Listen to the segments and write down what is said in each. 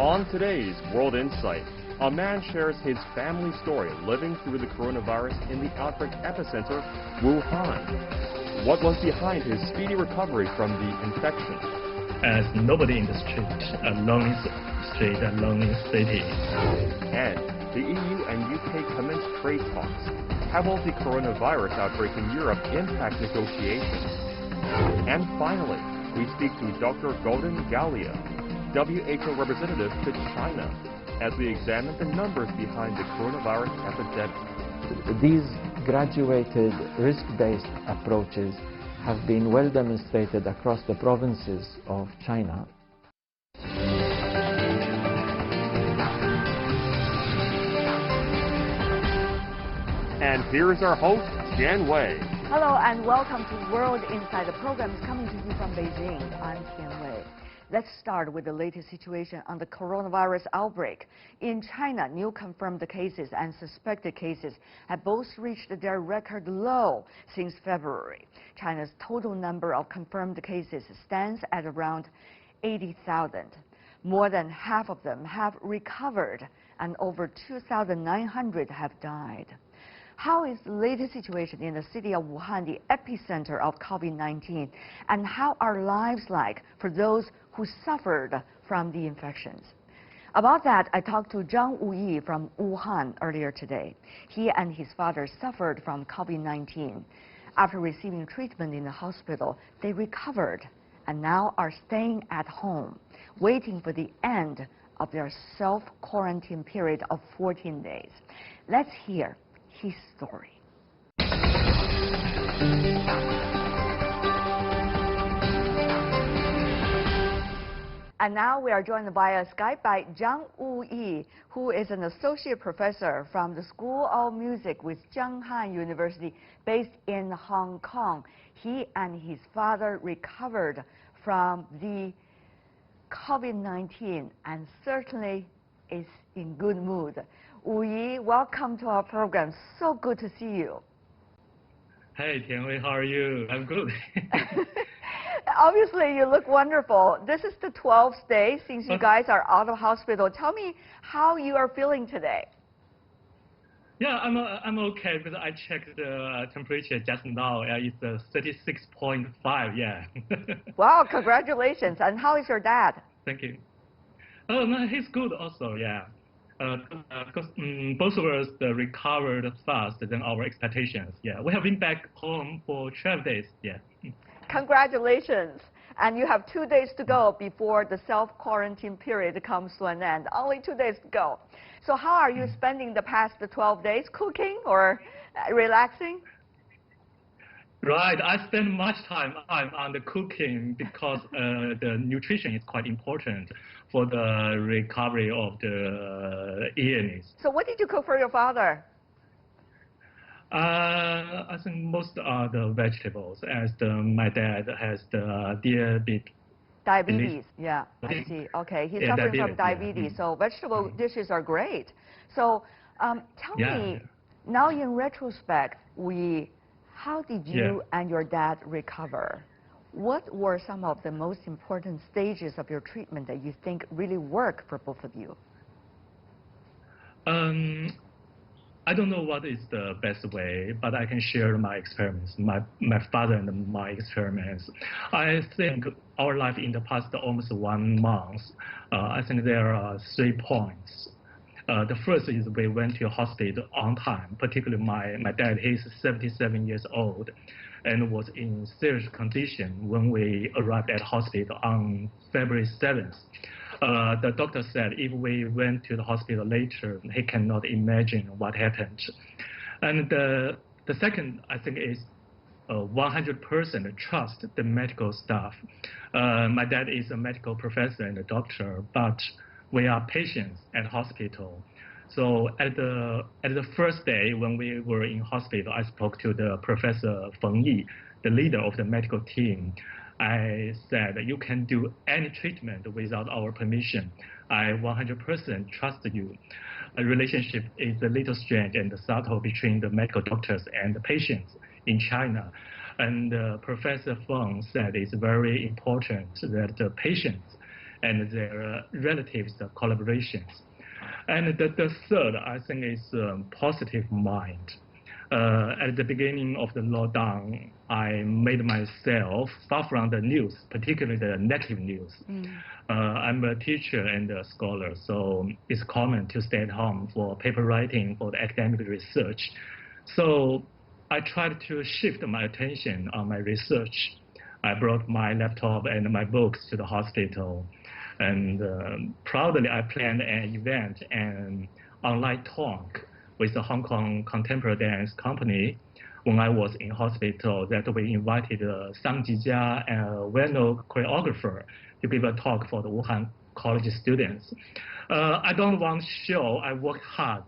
On today's World Insight, a man shares his family story living through the coronavirus in the outbreak epicenter, Wuhan. What was behind his speedy recovery from the infection? As nobody in the street, a lonely street, a lonely city. And the EU and UK commenced trade talks. How will the coronavirus outbreak in Europe impact negotiations? And finally, we speak to Dr. Gauden Galea, WHO representative to China, as we examine the numbers behind the coronavirus epidemic. These graduated risk-based approaches have been well demonstrated across the provinces of China. And here's our host, Tian Wei. Hello and welcome to World Insight. The program is coming to you from Beijing. I'm Tian Wei. Let's start with the latest situation on the coronavirus outbreak. In China, new confirmed cases and suspected cases have both reached their record low since February. China's total number of confirmed cases stands at around 80,000. More than half of them have recovered, and over 2,900 have died. How is the latest situation in the city of Wuhan, the epicenter of COVID-19, and how are lives like for those who suffered from the infections? About that, I talked to Zhang Wuyi from Wuhan earlier today. He and his father suffered from COVID-19. After receiving treatment in the hospital, they recovered and now are staying at home, waiting for the end of their self-quarantine period of 14 days. Let's hear his story. And now we are joined via Skype by Zhang Wuyi, who is an associate professor from the School of Music with Zhenghan University based in Hong Kong. He and his father recovered from the COVID-19 and certainly is in good mood. Wuyi, welcome to our program. So good to see you. Hey, Tianwei, how are you? I'm good. Obviously, you look wonderful. This is the 12th day since you guys are out of hospital. Tell me how you are feeling today. Yeah, I'm okay because I checked the temperature just now. It's 36.5. Yeah. Wow, congratulations. And how is your dad? Thank you. Oh, no, he's good also. Yeah. Because both of us recovered faster than our expectations. Yeah, we have been back home for 12 days. Yeah. Congratulations. And you have 2 days to go before the self-quarantine period comes to an end. Only 2 days to go. So how are you spending the past 12 days? Cooking or relaxing? Right, I spend much time on the cooking because the nutrition is quite important for the recovery of the illness. So what did you cook for your father? I think most are the vegetables, as my dad has the diabetes. Yeah, I see. Okay, he's suffering from diabetes, so vegetable dishes are great. So tell me, now in retrospect, how did you and your dad recover? What were some of the most important stages of your treatment that you think really work for both of you? I don't know what is the best way, but I can share my experiments, my father and my experiments. I think our life in the past almost 1 month, I think there are 3 points. The first is we went to hospital on time, particularly my dad. He's 77 years old and was in serious condition when we arrived at hospital on February 7th. The doctor said if we went to the hospital later, he cannot imagine what happened. And the second, I think, is 100% trust the medical staff. My dad is a medical professor and a doctor, but we are patients at hospital. So at the first day when we were in hospital, I spoke to the Professor Feng Yi, the leader of the medical team. I said, you can do any treatment without our permission. I 100% trust you. A relationship is a little strange and subtle between the medical doctors and the patients in China. And Professor Feng said it's very important that the patients and their relatives' collaborations. And the third, I think, is positive mind. At the beginning of the lockdown, I made myself far from the news, particularly the negative news. I'm a teacher and a scholar, so it's common to stay at home for paper writing, for the academic research. So I tried to shift my attention on my research. I brought my laptop and my books to the hospital, and proudly I planned an event, an online talk with the Hong Kong contemporary dance company. When I was in hospital, that we invited Sang Jijia, a well-known choreographer, to give a talk for the Wuhan college students. I don't want to show I work hard.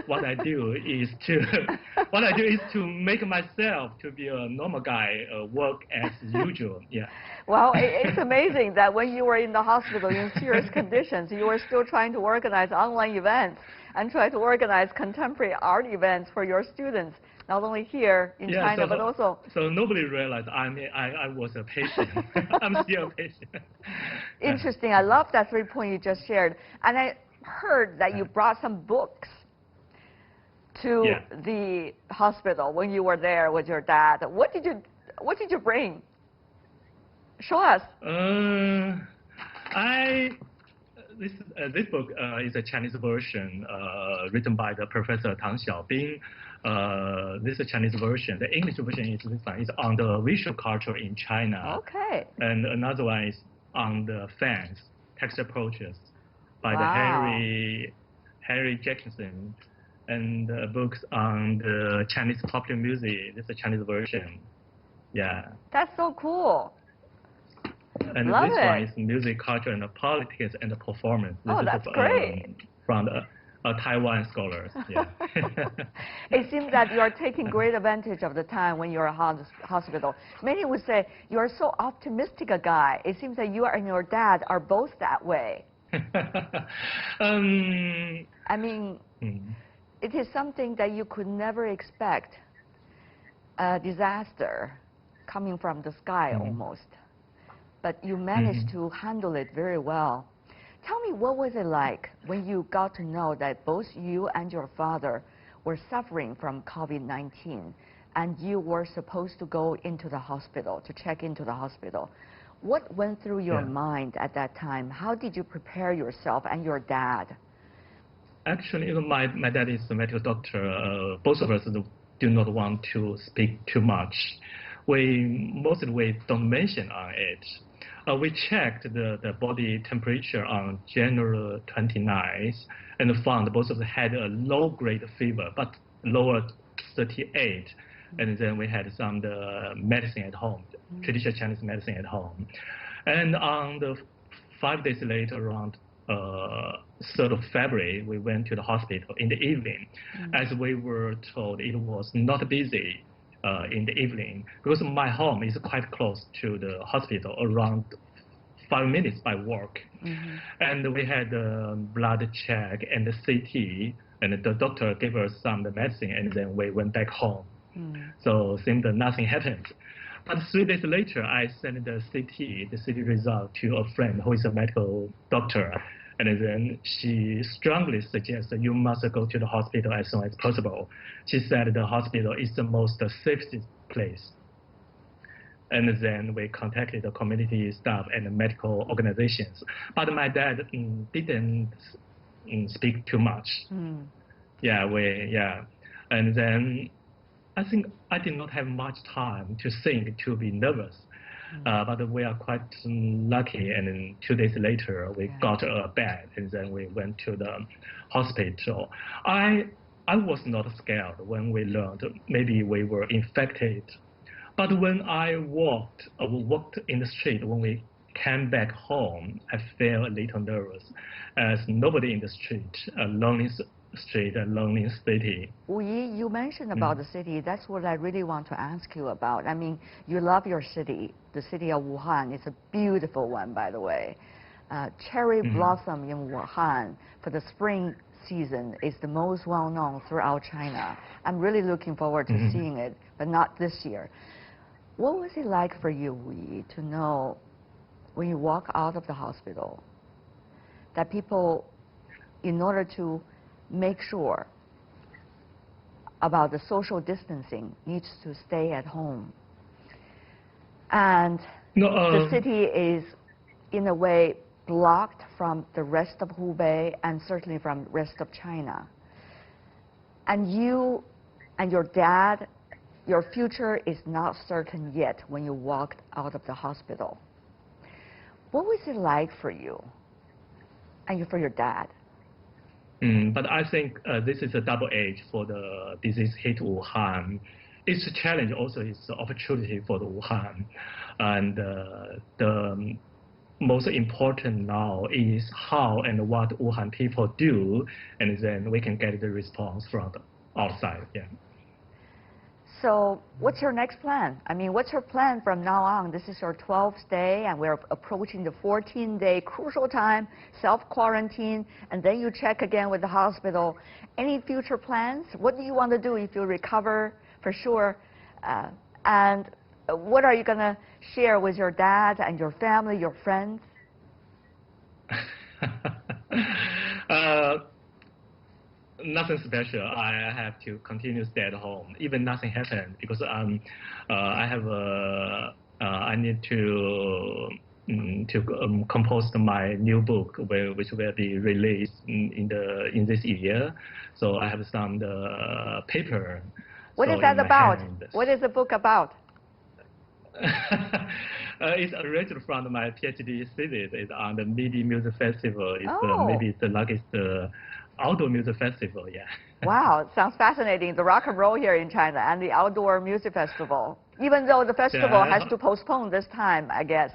What I do is to make myself to be a normal guy, work as usual. Yeah. Well, it's amazing that when you were in the hospital in serious conditions, you were still trying to organize online events and try to organize contemporary art events for your students, not only here in China, but also... So nobody realized I was a patient. I'm still a patient. Interesting. I love that 3 point you just shared. And I heard that you brought some books to the hospital when you were there with your dad. What did you bring? Show us. This book is a Chinese version written by the Professor Tang Xiaobing. This is a Chinese version. The English version is this one. It's on the visual culture in China. Okay. And another one is on the fans, text approaches by the Harry Jackson, and books on the Chinese popular music. This is a Chinese version. Yeah. That's so cool. And Love this it. one is music, culture, and politics and performance. This that's is, great. From the Taiwan scholars. Yeah. It seems that you are taking great advantage of the time when you're at hospital. Many would say you are so optimistic a guy. It seems that you and your dad are both that way. I mean, it is something that you could never expect, a disaster coming from the sky almost. But you managed to handle it very well. Tell me, what was it like when you got to know that both you and your father were suffering from COVID-19 and you were supposed to go into the hospital, to check into the hospital? What went through your mind at that time? How did you prepare yourself and your dad? Actually, my dad is a medical doctor. Both of us do not want to speak too much. We don't mention on it. We checked the body temperature on January 29th and found both of them had a low-grade fever, but lower 38. And then we had some medicine at home, traditional Chinese medicine at home. And on the 5 days later, around 3rd of February, we went to the hospital in the evening. As we were told, it was not busy in the evening because my home is quite close to the hospital, around 5 minutes by walk. And we had a blood check and the CT, and the doctor gave us some medicine, and then we went back home. So it seemed that nothing happened. But 3 days later, I sent the CT result to a friend who is a medical doctor. And then she strongly suggested you must go to the hospital as soon as possible. She said the hospital is the most safest place. And then we contacted the community staff and the medical organizations. But my dad didn't speak too much. And then I think I did not have much time to think, to be nervous. But we are quite lucky, and then 2 days later we got a bed, and then we went to the hospital. I was not scared when we learned maybe we were infected, but when I walked in the street, when we came back home, I felt a little nervous, as nobody in the street, a lonely street, a lonely city. Wu Yi, you mentioned about the city. That's what I really want to ask you about. I mean, you love your city. The city of Wuhan is a beautiful one, by the way. Cherry blossom in Wuhan for the spring season is the most well-known throughout China. I'm really looking forward to seeing it, but not this year. What was it like for you, Wu Yi, to know when you walk out of the hospital, that people, in order to make sure about the social distancing, needs to stay at home. And the city is, in a way, blocked from the rest of Hubei and certainly from the rest of China. And you and your dad, your future is not certain yet when you walked out of the hospital. What was it like for you and for your dad? But I think this is a double edge for the disease hit Wuhan. It's a challenge, also it's an opportunity for the Wuhan. And the most important now is how and what Wuhan people do, and then we can get the response from the outside. Yeah. So what's your next plan? I mean, what's your plan from now on? This is your 12th day, and we're approaching the 14-day crucial time, self-quarantine, and then you check again with the hospital. Any future plans? What do you want to do if you recover for sure? And what are you going to share with your dad and your family, your friends? Nothing special. I have to continue to stay at home. Even nothing happened because I need to compose my new book, which will be released in this year. So I have some paper. What is that about? What is the book about? It's originated from my PhD thesis. It's on the MIDI Music Festival. It's maybe it's the largest outdoor music festival. Yeah. Wow, sounds fascinating. The rock and roll here in China and the outdoor music festival. Even though the festival has to postpone this time, I guess.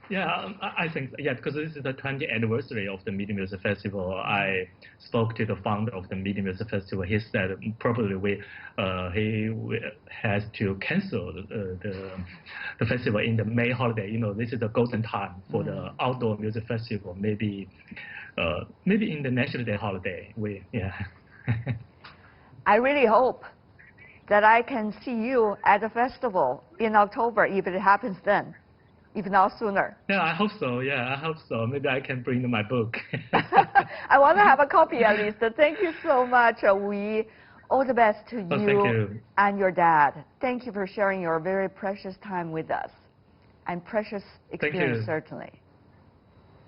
Yeah, I think, yeah, because this is the 20th anniversary of the MIDI Music Festival. I spoke to the founder of the MIDI Music Festival. He said probably he has to cancel the festival in the May holiday. You know, this is the golden time for the outdoor music festival. Maybe in the National Day holiday. I really hope that I can see you at the festival in October, if it happens then. If not sooner. Yeah, I hope so. Yeah, I hope so. Maybe I can bring my book. I want to have a copy at least. Thank you so much, Wei. All the best to you and your dad. Thank you for sharing your very precious time with us. And precious experience, certainly.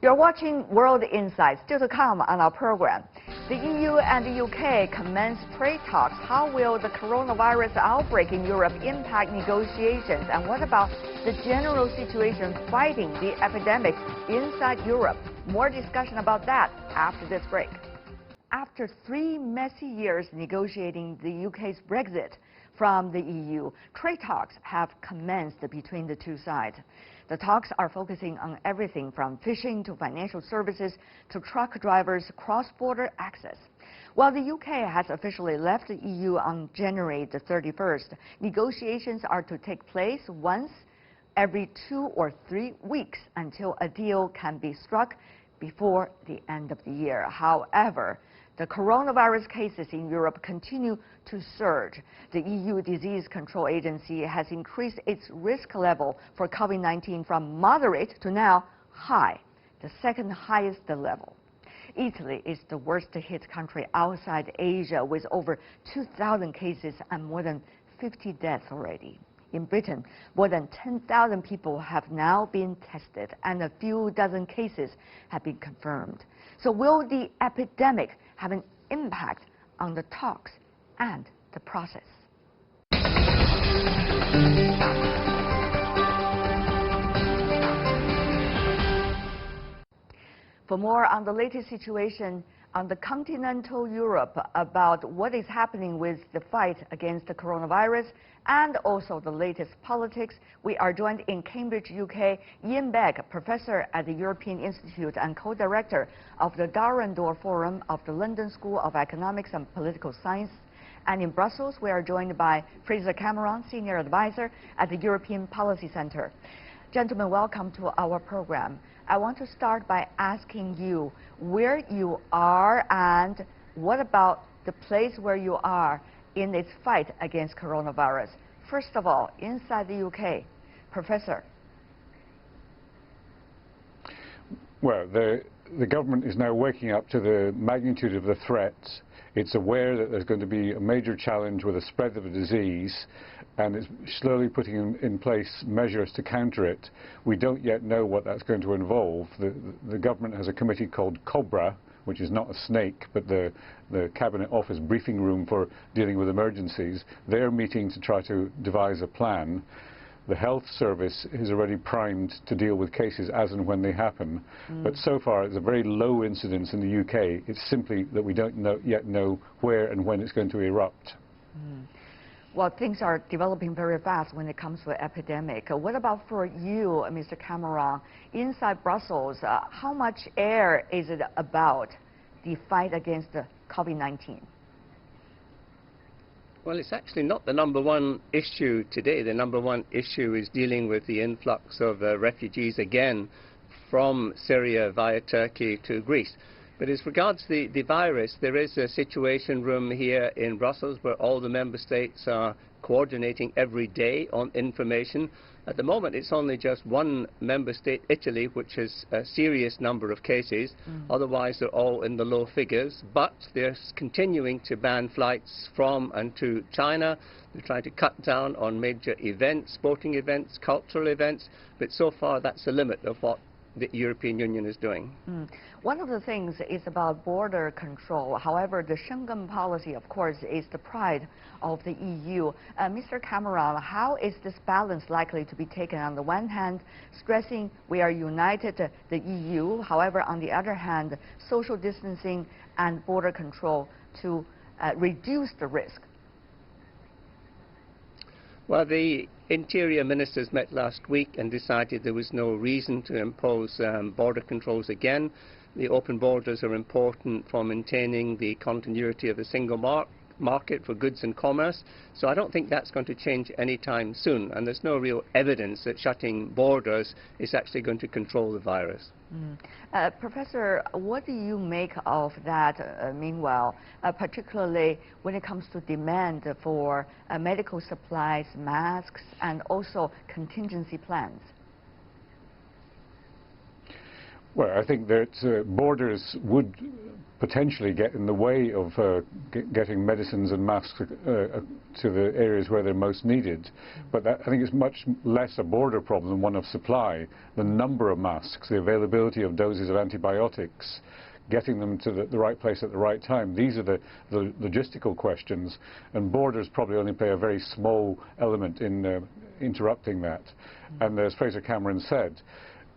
You're watching World Insights, still to come on our program. The EU and the UK commence trade talks. How will the coronavirus outbreak in Europe impact negotiations? And what about the general situation fighting the epidemic inside Europe? More discussion about that after this break. After 3 messy years negotiating the UK's Brexit from the EU, trade talks have commenced between the two sides. The talks are focusing on everything from fishing to financial services to truck drivers' cross-border access. While the UK has officially left the EU on January the 31st, negotiations are to take place once every 2 or 3 weeks until a deal can be struck before the end of the year. However, the coronavirus cases in Europe continue to surge. The EU Disease Control Agency has increased its risk level for COVID-19 from moderate to now high, the second highest level. Italy is the worst hit country outside Asia with over 2,000 cases and more than 50 deaths already. In Britain, more than 10,000 people have now been tested and a few dozen cases have been confirmed. So will the epidemic have an impact on the talks and the process? For more on the latest situation on the continental Europe about what is happening with the fight against the coronavirus and also the latest politics, we are joined in Cambridge, UK, Ian Beck, professor at the European Institute and co-director of the Darendorf Forum of the London School of Economics and Political Science. And in Brussels, we are joined by Fraser Cameron, senior advisor at the European Policy Center. Gentlemen, welcome to our program. I want to start by asking you where you are and what about the place where you are in its fight against coronavirus. First of all, inside the UK, Professor. Well, the government is now waking up to the magnitude of the threat. It's aware that there's going to be a major challenge with the spread of the disease, and it's slowly putting in place measures to counter it. We don't yet know what that's going to involve. The government has a committee called COBRA, which is not a snake, but the Cabinet Office briefing room for dealing with emergencies. They're meeting to try to devise a plan. The health service is already primed to deal with cases as and when they happen. But so far, it's a very low incidence in the UK. It's simply that we don't yet know where and when it's going to erupt. Well, things are developing very fast when it comes to the epidemic. What about for you, Mr. Cameron? Inside Brussels, how much air is it about the fight against the COVID-19? Well, it's actually not the number one issue today. The number one issue is dealing with the influx of refugees again from Syria via Turkey to Greece. But as regards the virus, there is a situation room here in Brussels where all the member states are coordinating every day on information. At the moment, it's only just one member state, Italy, which has a serious number of cases. Otherwise, they're all in the low figures. But they're continuing to ban flights from and to China. They're trying to cut down on major events, sporting events, cultural events. But so far, that's the limit of what the European Union is doing. One of the things is about border control. However, the Schengen policy, of course, is the pride of the EU. Mr. Cameron, how is this balance likely to be taken? On the one hand, stressing we are united, the EU. However, on the other hand, social distancing and border control to reduce the risk. Well, the Interior Ministers met last week and decided there was no reason to impose border controls again. The open borders are important for maintaining the continuity of the single market for goods and commerce. So I don't think that's going to change anytime soon. And there's no real evidence that shutting borders is actually going to control the virus. Professor, what do you make of that, meanwhile, particularly when it comes to demand for medical supplies, masks, and also contingency plans? Well, I think that borders would potentially get in the way of getting medicines and masks to the areas where they're most needed. But I think it's much less a border problem than one of supply. The number of masks, the availability of doses of antibiotics, getting them to the right place at the right time. These are the logistical questions, and borders probably only play a very small element in interrupting that. And as Fraser Cameron said,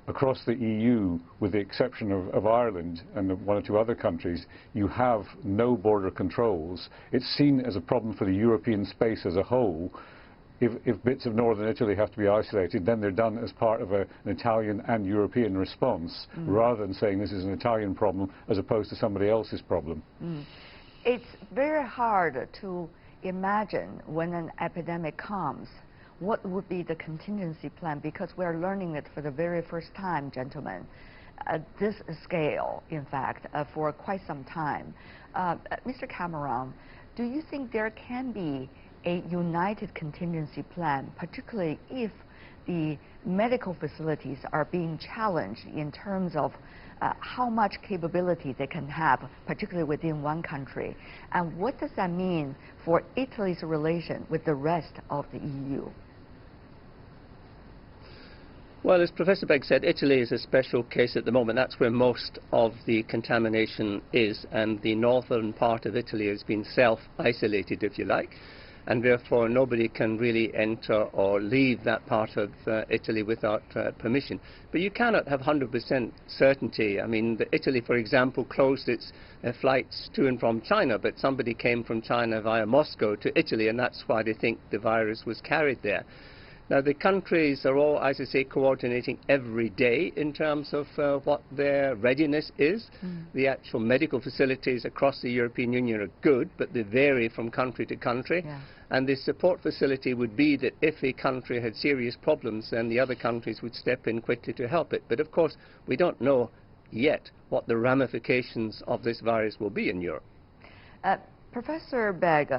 across the EU, with the exception of Ireland and one or two other countries, you have no border controls. It's seen as a problem for the European space as a whole. If bits of northern Italy have to be isolated, then they're done as part of an Italian and European response, rather than saying this is an Italian problem as opposed to somebody else's problem. It's very hard to imagine when an epidemic comes what would be the contingency plan, because we're learning it for the very first time, gentlemen, at this scale, in fact, for quite some time. Mr. Cameron, do you think there can be a united contingency plan, particularly if the medical facilities are being challenged in terms of how much capability they can have, particularly within one country? And what does that mean for Italy's relation with the rest of the EU? Well, as Professor Begg said, Italy is a special case at the moment. That's where most of the contamination is, and the northern part of Italy has been self-isolated, if you like, and therefore nobody can really enter or leave that part of Italy without permission. But you cannot have 100% certainty. I mean, Italy, for example, closed its flights to and from China, but somebody came from China via Moscow to Italy, and that's why they think the virus was carried there. Now, the countries are all, as I say, coordinating every day in terms of what their readiness is. The actual medical facilities across the European Union are good, but they vary from country to country. And the support facility would be that if a country had serious problems, then the other countries would step in quickly to help it. But of course, we don't know yet what the ramifications of this virus will be in Europe. Professor Begg,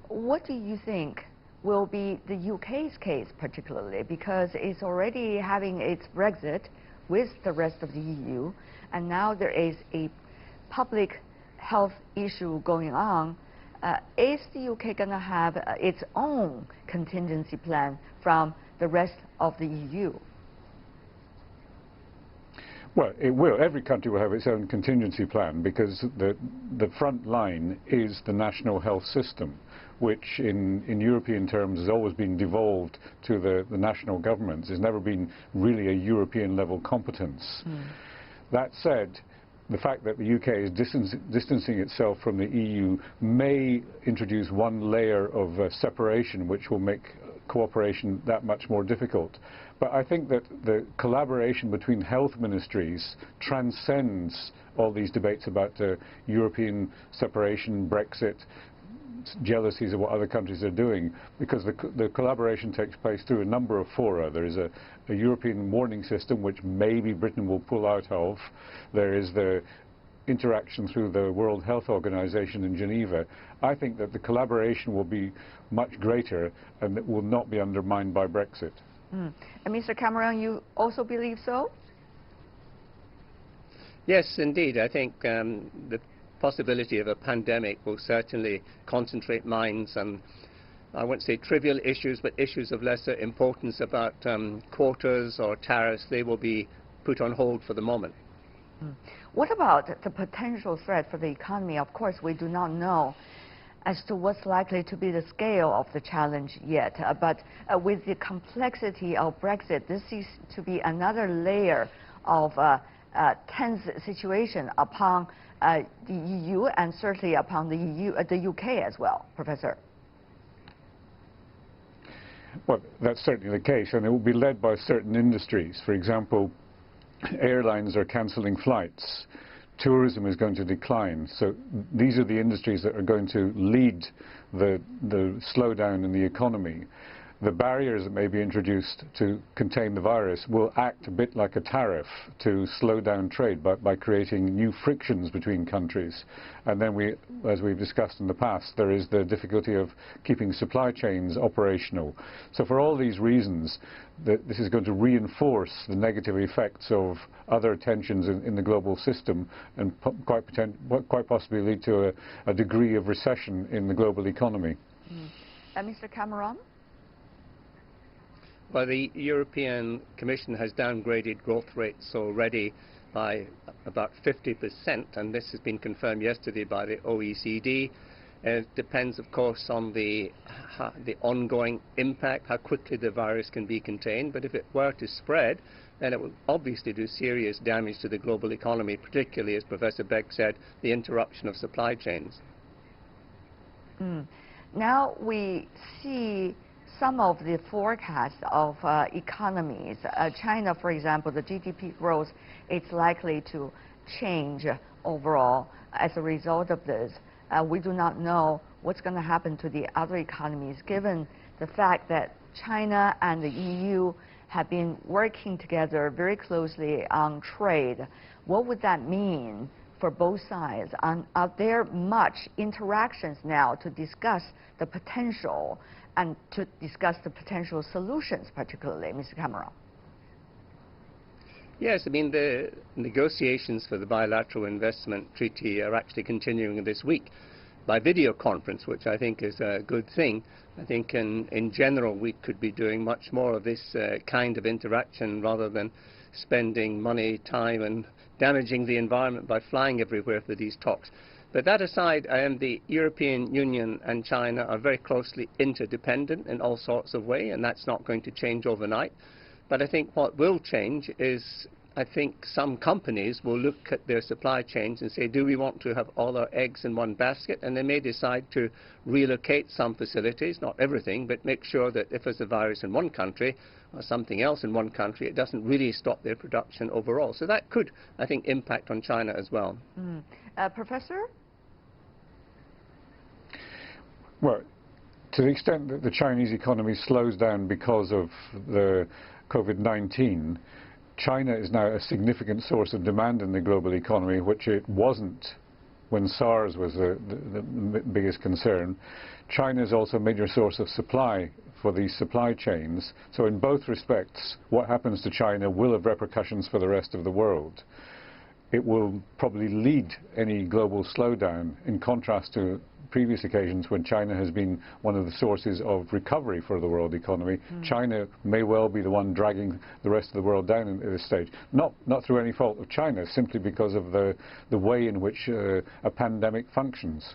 what do you think will be the UK's case particularly, because it's already having its Brexit with the rest of the EU, and now there is a public health issue going on. Is the UK going to have its own contingency plan from the rest of the EU? Well, it will. Every country will have its own contingency plan because the front line is the national health system, which in European terms has always been devolved to the national governments. It's never been really a European level competence. That said, the fact that the UK is distancing itself from the EU may introduce one layer of separation which will make cooperation that much more difficult. But I think that the collaboration between health ministries transcends all these debates about European separation, Brexit, jealousies of what other countries are doing, because the collaboration takes place through a number of fora. There is a European warning system which maybe Britain will pull out of. There is the interaction through the World Health Organization in Geneva. I think that the collaboration will be much greater and it will not be undermined by Brexit. And Mr. Cameron, you also believe so? Yes, indeed. I think the possibility of a pandemic will certainly concentrate minds on, I won't say trivial issues, but issues of lesser importance about quotas or tariffs. They will be put on hold for the moment. What about the potential threat for the economy? Of course, we do not know as to what's likely to be the scale of the challenge yet. But with the complexity of Brexit, this seems to be another layer of tense situation upon the EU and certainly upon the UK as well, Professor. Well, that's certainly the case, and it will be led by certain industries. For example, airlines are cancelling flights. Tourism is going to decline. So these are the industries that are going to lead the slowdown in the economy. The barriers that may be introduced to contain the virus will act a bit like a tariff to slow down trade by creating new frictions between countries. And then as we've discussed in the past, there is the difficulty of keeping supply chains operational. So for all these reasons, this is going to reinforce the negative effects of other tensions in the global system and quite possibly lead to a degree of recession in the global economy. Mr. Cameron? Well, the European Commission has downgraded growth rates already by about 50%, and this has been confirmed yesterday by the OECD. It depends, of course, on the ongoing impact, how quickly the virus can be contained. But if it were to spread, then it will obviously do serious damage to the global economy, particularly, as Professor Beck said, the interruption of supply chains. Now we see some of the forecasts of economies. China, for example, the GDP growth is likely to change overall as a result of this. We do not know what's going to happen to the other economies, given the fact that China and the EU have been working together very closely on trade. What would that mean for both sides? Are there much interactions now to discuss the potential and to discuss the potential solutions, particularly, Mr. Cameron? Yes, I mean, the negotiations for the bilateral investment treaty are actually continuing this week by video conference, which I think is a good thing. I think in general we could be doing much more of this kind of interaction rather than spending money, time and damaging the environment by flying everywhere for these talks. But that aside, the European Union and China are very closely interdependent in all sorts of ways, and that's not going to change overnight. But I think what will change is, I think some companies will look at their supply chains and say, do we want to have all our eggs in one basket? And they may decide to relocate some facilities, not everything, but make sure that if there's a virus in one country or something else in one country, it doesn't really stop their production overall. So that could, I think, impact on China as well. Professor? Well, to the extent that the Chinese economy slows down because of the COVID-19, China is now a significant source of demand in the global economy, which it wasn't when SARS was the biggest concern. China is also a major source of supply for these supply chains. So in both respects, what happens to China will have repercussions for the rest of the world. It will probably lead any global slowdown, in contrast to previous occasions when China has been one of the sources of recovery for the world economy. China may well be the one dragging the rest of the world down at this stage. Not through any fault of China, simply because of the way in which a pandemic functions.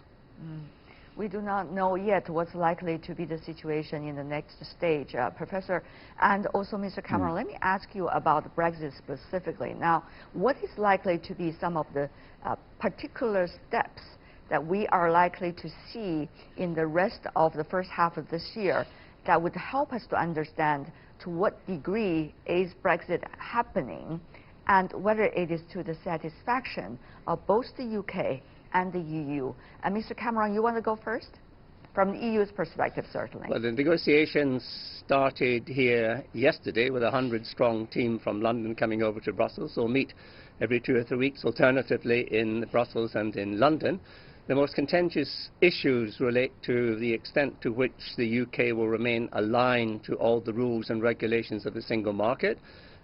We do not know yet what's likely to be the situation in the next stage. Professor, and also Mr. Cameron, let me ask you about Brexit specifically. Now, what is likely to be some of the particular steps that we are likely to see in the rest of the first half of this year that would help us to understand to what degree is Brexit happening and whether it is to the satisfaction of both the UK and the EU. And Mr. Cameron, you want to go first? From the EU's perspective, certainly. Well, the negotiations started here yesterday with a 100-strong team from London coming over to Brussels. They'll meet every 2 or 3 weeks, alternatively in Brussels and in London. The most contentious issues relate to the extent to which the UK will remain aligned to all the rules and regulations of the single market,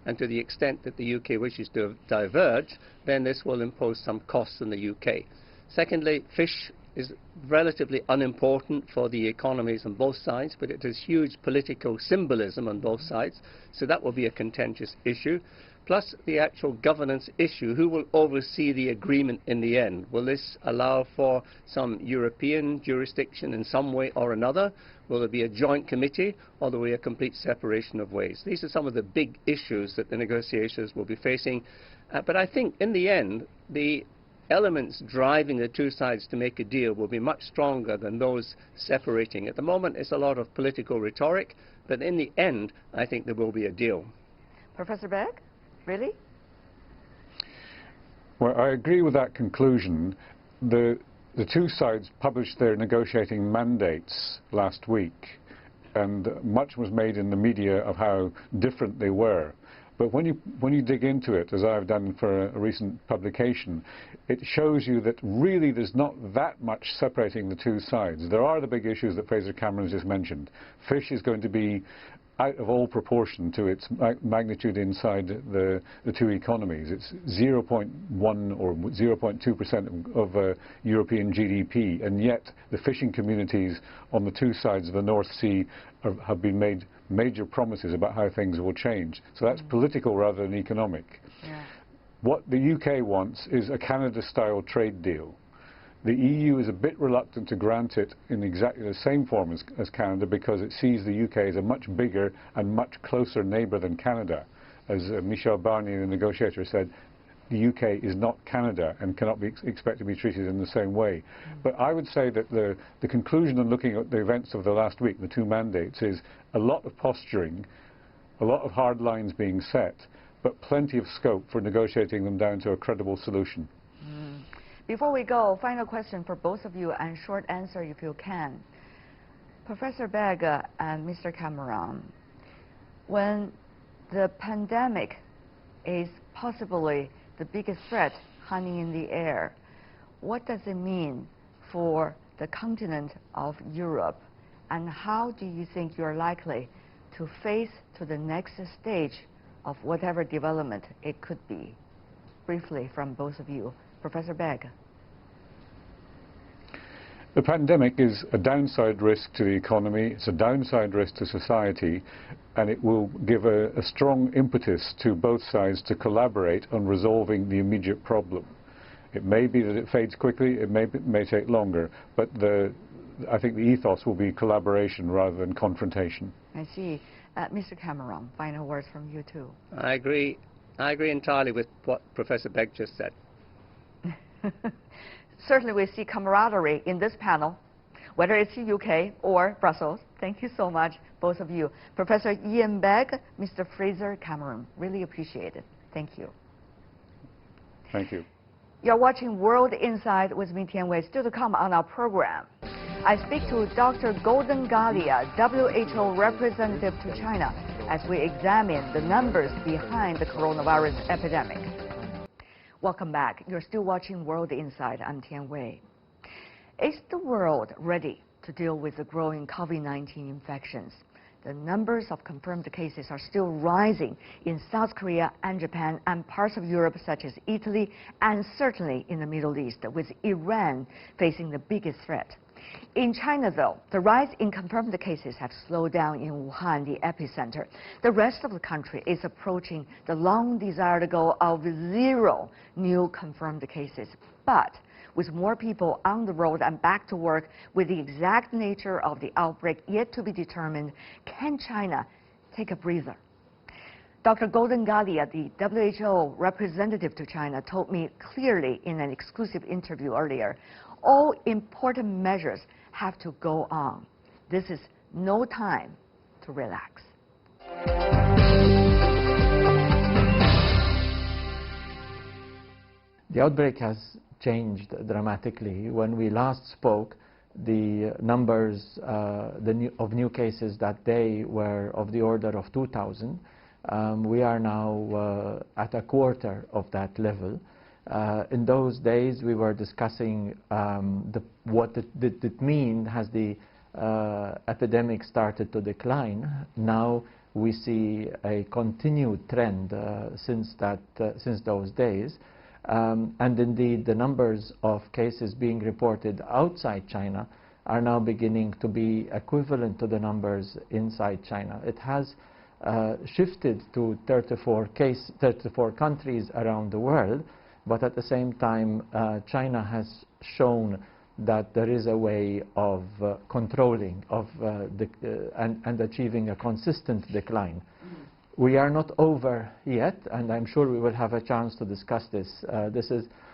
and to the extent that the UK wishes to diverge, then this will impose some costs on the UK. Secondly, fish is relatively unimportant for the economies on both sides, but it has huge political symbolism on both sides, so that will be a contentious issue. Plus the actual governance issue, who will oversee the agreement in the end? Will this allow for some European jurisdiction in some way or another? Will there be a joint committee, or will there be a complete separation of ways? These are some of the big issues that the negotiations will be facing. But I think in the end, the elements driving the two sides to make a deal will be much stronger than those separating. At the moment, it's a lot of political rhetoric, but in the end, I think there will be a deal. Professor Begg? Really? Well, I agree with that conclusion. The two sides published their negotiating mandates last week, and much was made in the media of how different they were. But when you dig into it, as I've done for a recent publication, it shows you that really there's not that much separating the two sides. There are the big issues that Fraser Cameron just mentioned. Fish is going to be out of all proportion to its magnitude inside the two economies. It's 0.1 or 0.2% of European GDP, and yet the fishing communities on the two sides of the North Sea have been made major promises about how things will change. So that's political rather than economic. Yeah. What the UK wants is a Canada-style trade deal. The EU is a bit reluctant to grant it in exactly the same form as Canada, because it sees the UK as a much bigger and much closer neighbour than Canada. As Michel Barnier, the negotiator, said, the UK is not Canada and cannot be expected to be treated in the same way. But I would say that the conclusion on looking at the events of the last week, the two mandates, is a lot of posturing, a lot of hard lines being set, but plenty of scope for negotiating them down to a credible solution. Before we go, final question for both of you, and short answer if you can. Professor Begg and Mr. Cameron, when the pandemic is possibly the biggest threat hanging in the air, what does it mean for the continent of Europe, and how do you think you're likely to face to the next stage of whatever development it could be? Briefly from both of you. Professor Begg. The pandemic is a downside risk to the economy, it's a downside risk to society, and it will give a strong impetus to both sides to collaborate on resolving the immediate problem. It may be that it fades quickly, it may take longer, but I think the ethos will be collaboration rather than confrontation. I see. Mr. Cameron, final words from you too. I agree entirely with what Professor Begg just said. Certainly we see camaraderie in this panel, whether it's the UK or Brussels. Thank you so much, both of you. Professor Ian Begg, Mr. Fraser Cameron, really appreciate it. Thank you. Thank you. You're watching World Insight with me, Tian Wei. Still to come on our program, I speak to Dr. Gauden Galea, WHO representative to China, as we examine the numbers behind the coronavirus epidemic. Welcome back. You're still watching World Insight. I'm Tian Wei. Is the world ready to deal with the growing COVID-19 infections? The numbers of confirmed cases are still rising in South Korea and Japan and parts of Europe such as Italy and certainly in the Middle East, with Iran facing the biggest threat. In China, though, the rise in confirmed cases have slowed down in Wuhan, the epicenter. The rest of the country is approaching the long-desired goal of 0 new confirmed cases. But with more people on the road and back to work, with the exact nature of the outbreak yet to be determined, can China take a breather? Dr. Gauden Galea, the WHO representative to China, told me clearly in an exclusive interview earlier, all important measures have to go on. This is no time to relax. The outbreak has changed dramatically. When we last spoke, the numbers of new cases that day were of the order of 2,000. We are now at a quarter of that level. In those days, we were discussing what did it mean as the epidemic started to decline. Now we see a continued trend since those days. And indeed, the numbers of cases being reported outside China are now beginning to be equivalent to the numbers inside China. It has shifted to 34 countries around the world, but at the same time, China has shown that there is a way of controlling and achieving a consistent decline. We are not over yet, and I'm sure we will have a chance to discuss this.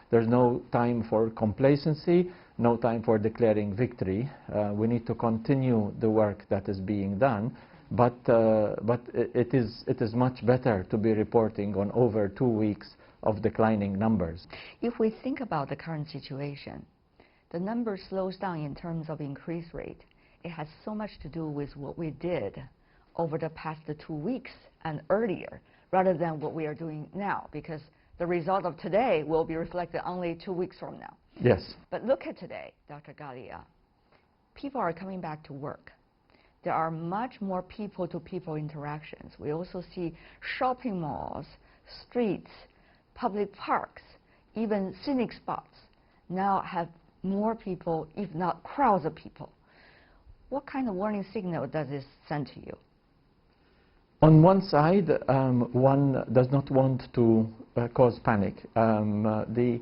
There's no time for complacency, no time for declaring victory. We need to continue the work that is being done, but it is much better to be reporting on over 2 weeks of declining numbers. If we think about the current situation, the number slows down in terms of increase rate. It has so much to do with what we did over the past 2 weeks and earlier, rather than what we are doing now, because the result of today will be reflected only 2 weeks from now. Yes. But look at today, Dr. Galea. People are coming back to work. There are much more people-to-people interactions. We also see shopping malls, streets, public parks, even scenic spots now have more people, if not crowds of people. What kind of warning signal does this send to you? On one side, one does not want to cause panic. The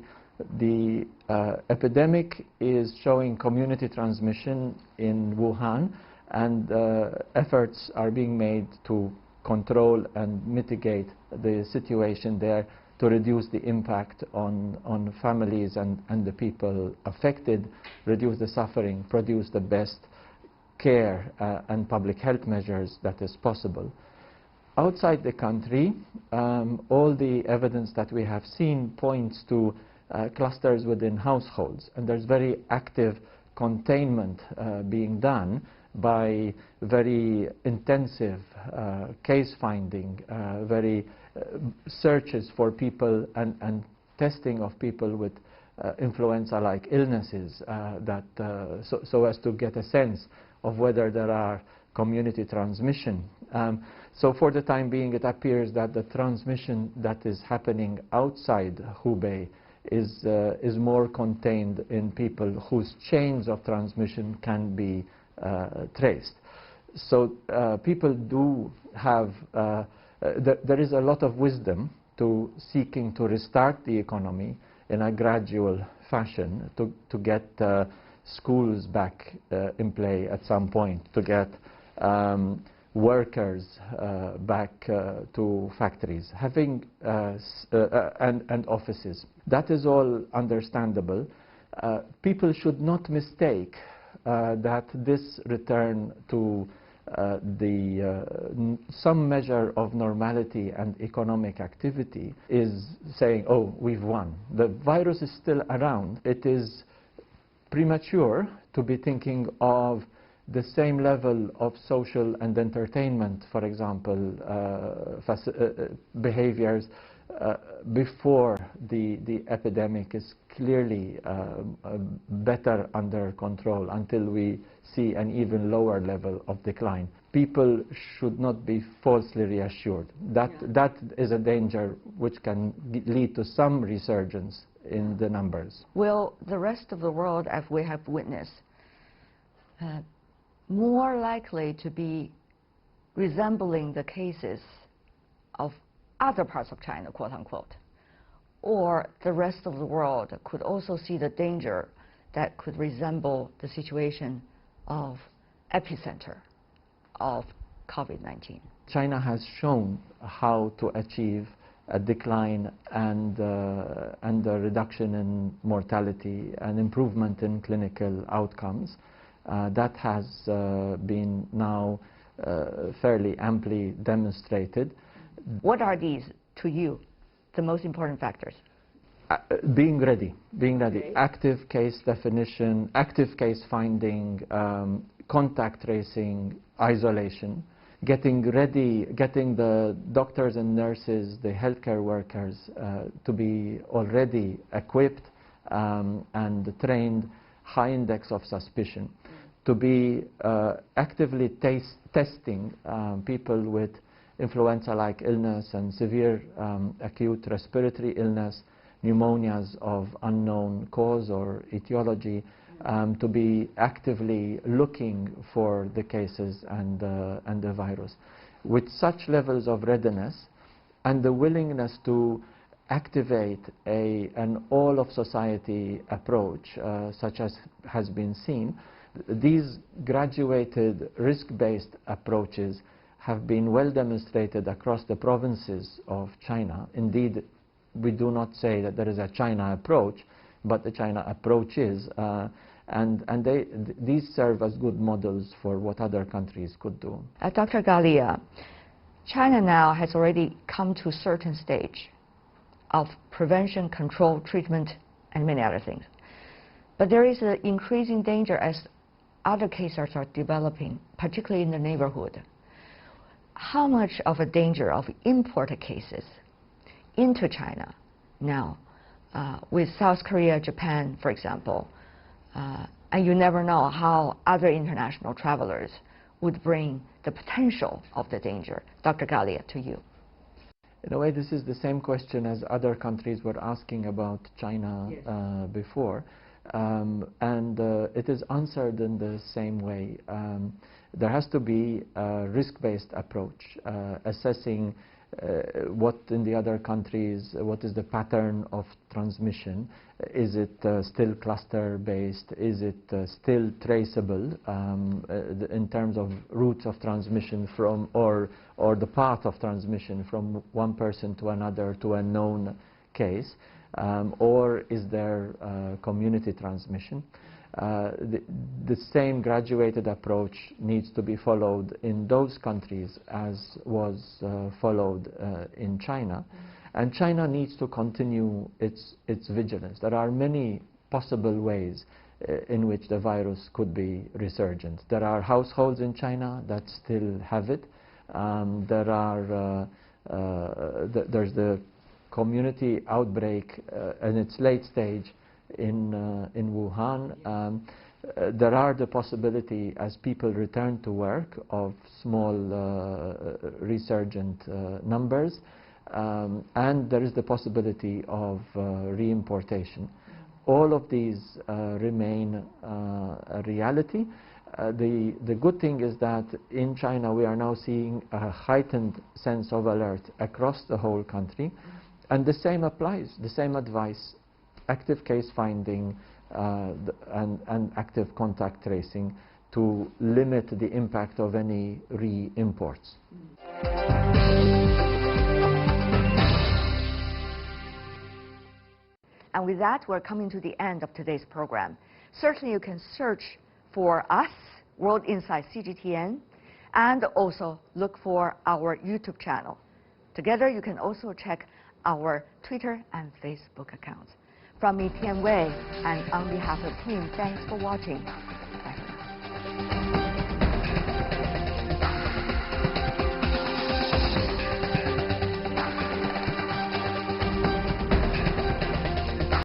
epidemic is showing community transmission in Wuhan, and efforts are being made to control and mitigate the situation there to reduce the impact on families and the people affected, reduce the suffering, produce the best care and public health measures that is possible. Outside the country, all the evidence that we have seen points to clusters within households, and there's very active containment being done by very intensive case finding, very searches for people and testing of people with influenza-like illnesses so as to get a sense of whether there are community transmission. So for the time being, it appears that the transmission that is happening outside Hubei is more contained in people whose chains of transmission can be traced. So people do have, there is a lot of wisdom to seeking to restart the economy in a gradual fashion, to get schools back in play at some point, to get workers back to factories, having and offices. That is all understandable. People should not mistake that this return to some measure of normality and economic activity is saying, oh, we've won. The virus is still around. It is premature to be thinking of the same level of social and entertainment, for example, behaviors before the epidemic is clearly better under control, until we see an even lower level of decline. People should not be falsely reassured. That is a danger which can lead to some resurgence in the numbers. Will the rest of the world, as we have witnessed, more likely to be resembling the cases of other parts of China, quote unquote, or the rest of the world could also see the danger that could resemble the situation of epicenter of COVID-19? China has shown how to achieve a decline and a reduction in mortality and improvement in clinical outcomes. That has been now fairly amply demonstrated. What are these, to you, the most important factors? Being ready. Okay. Active case definition, active case finding, contact tracing, isolation, getting ready, getting the doctors and nurses, the healthcare workers to be already equipped and trained, high index of suspicion, to be actively testing people with influenza-like illness and severe acute respiratory illness, pneumonias of unknown cause or etiology, to be actively looking for the cases and the virus. With such levels of readiness and the willingness to activate an all-of-society approach, such as has been seen, these graduated risk-based approaches have been well demonstrated across the provinces of China. Indeed, we do not say that there is a China approach, but the China approach is, and these serve as good models for what other countries could do. Dr. Galea, China now has already come to a certain stage of prevention, control, treatment, and many other things. But there is an increasing danger as other cases are developing, particularly in the neighborhood. How much of a danger of imported cases into China now, with South Korea, Japan, for example, and you never know how other international travelers would bring the potential of the danger. Dr. Galea, to you. In a way, this is the same question as other countries were asking about China before, and it is answered in the same way. There has to be a risk-based approach, assessing what in the other countries, what is the pattern of transmission. Is it still cluster-based? Is it still traceable in terms of routes of transmission from, or the path of transmission from one person to another to a known case? Or is there community transmission? The same graduated approach needs to be followed in those countries as was followed in China. And China needs to continue its vigilance. There are many possible ways in which the virus could be resurgent. There are households in China that still have it. There's the community outbreak in its late stage in Wuhan. There are the possibility, as people return to work, of small resurgent numbers, and there is the possibility of reimportation. All of these remain a reality. The good thing is that in China we are now seeing a heightened sense of alert across the whole country, and the same applies, the same advice: active case finding and active contact tracing to limit the impact of any re-imports. And with that, we're coming to the end of today's program. Certainly you can search for us, World Insight CGTN, and also look for our YouTube channel. Together you can also check our Twitter and Facebook accounts. From me, Tian Wei, and on behalf of the team, thanks for watching.